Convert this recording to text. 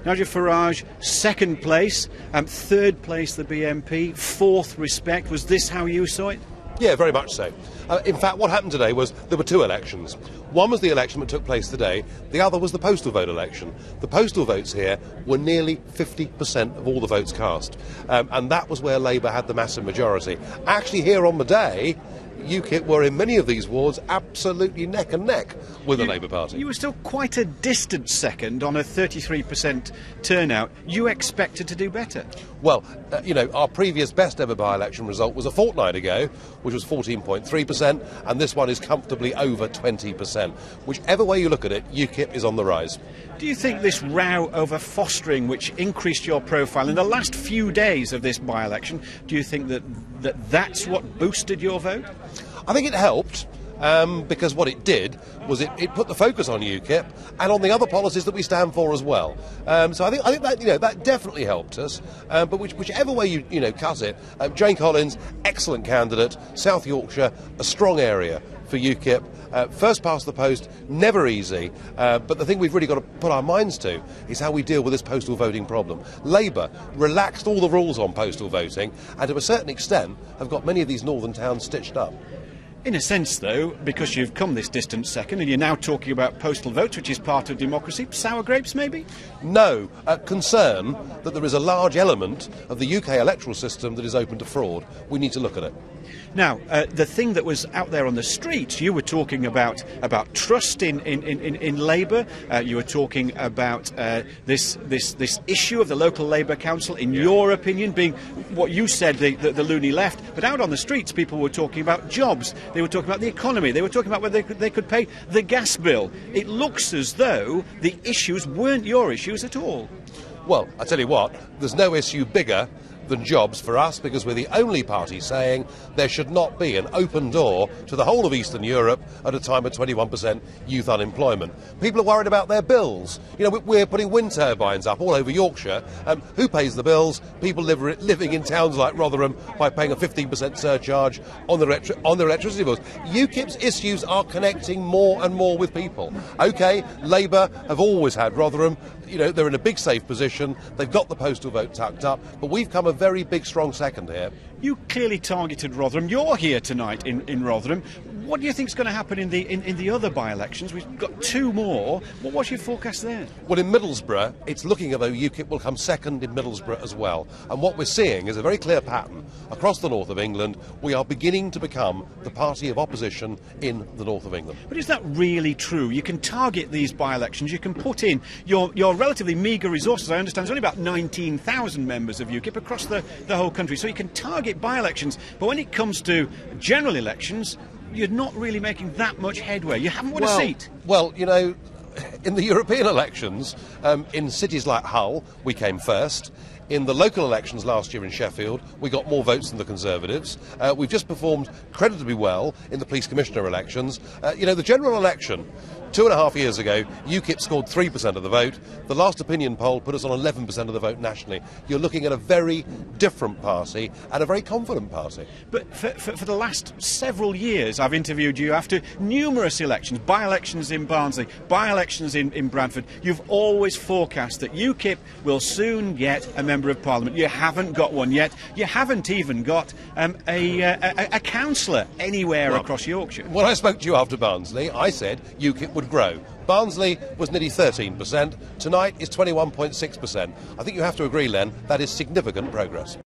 Nigel Farage, second place, third place the BNP, fourth Respect. Was this how you saw it? Yeah, very much so. In fact, what happened today was there were two elections. One was the election that took place today, the other was the postal vote election. The postal votes here were nearly 50% of all the votes cast, and that was where Labour had the massive majority. Actually, here on the day, UKIP were in many of these wards absolutely neck and neck with the Labour Party. You were still quite a distant second on a 33% turnout. You expected to do better? Well, our previous best ever by-election result was a fortnight ago, which was 14.3%, and this one is comfortably over 20%. Whichever way you look at it, UKIP is on the rise. Do you think this row over fostering, which increased your profile in the last few days of this by-election, do you think that's what boosted your vote? I think it helped. Because what it did was it put the focus on UKIP and on the other policies that we stand for as well. So I think that that definitely helped us. But whichever way you cut it, Jane Collins, excellent candidate. South Yorkshire, a strong area for UKIP. First past the post, never easy. But the thing we've really got to put our minds to is how we deal with this postal voting problem. Labour relaxed all the rules on postal voting, and to a certain extent have got many of these northern towns stitched up. In a sense, though, because you've come this distant second and you're now talking about postal votes, which is part of democracy, sour grapes maybe? No. Concern that there is a large element of the UK electoral system that is open to fraud. We need to look at it. Now, the thing that was out there on the streets, you were talking about trust in Labour. You were talking about this issue of the local Labour Council, in your opinion, being what you said, the loony left. But out on the streets, people were talking about jobs. They were talking about the economy. They were talking about whether they could pay the gas bill. It looks as though the issues weren't your issues at all. Well, I tell you what, there's no issue bigger than jobs for us, because we're the only party saying there should not be an open door to the whole of Eastern Europe at a time of 21% youth unemployment. People are worried about their bills. We're putting wind turbines up all over Yorkshire. Who pays the bills? People living in towns like Rotherham by paying a 15% surcharge on their electricity bills. UKIP's issues are connecting more and more with people. OK, Labour have always had Rotherham. They're in a big safe position. They've got the postal vote tucked up, but we've come a very big, strong second here. You clearly targeted Rotherham. You're here tonight in Rotherham. What do you think is going to happen in the other by-elections? We've got two more. What's your forecast there? Well, in Middlesbrough, it's looking as though UKIP will come second in Middlesbrough as well. And what we're seeing is a very clear pattern. Across the north of England, we are beginning to become the party of opposition in the north of England. But is that really true? You can target these by-elections. You can put in your relatively meagre resources. I understand there's only about 19,000 members of UKIP across the whole country. So you can target by-elections. But when it comes to general elections, you're not really making that much headway. You haven't won a seat. Well, in the European elections, in cities like Hull, we came first. In the local elections last year in Sheffield, we got more votes than the Conservatives. We've just performed creditably well in the police commissioner elections. The general election, 2.5 years ago, UKIP scored 3% of the vote. The last opinion poll put us on 11% of the vote nationally. You're looking at a very different party and a very confident party. But for the last several years, I've interviewed you after numerous elections, by-elections in Barnsley, by-elections in Bradford. You've always forecast that UKIP will soon get a Member of Parliament. You haven't got one yet. You haven't even got a councillor anywhere across Yorkshire. When I spoke to you after Barnsley, I said UKIP would grow. Barnsley was nearly 13%. Tonight is 21.6%. I think you have to agree, Len, that is significant progress.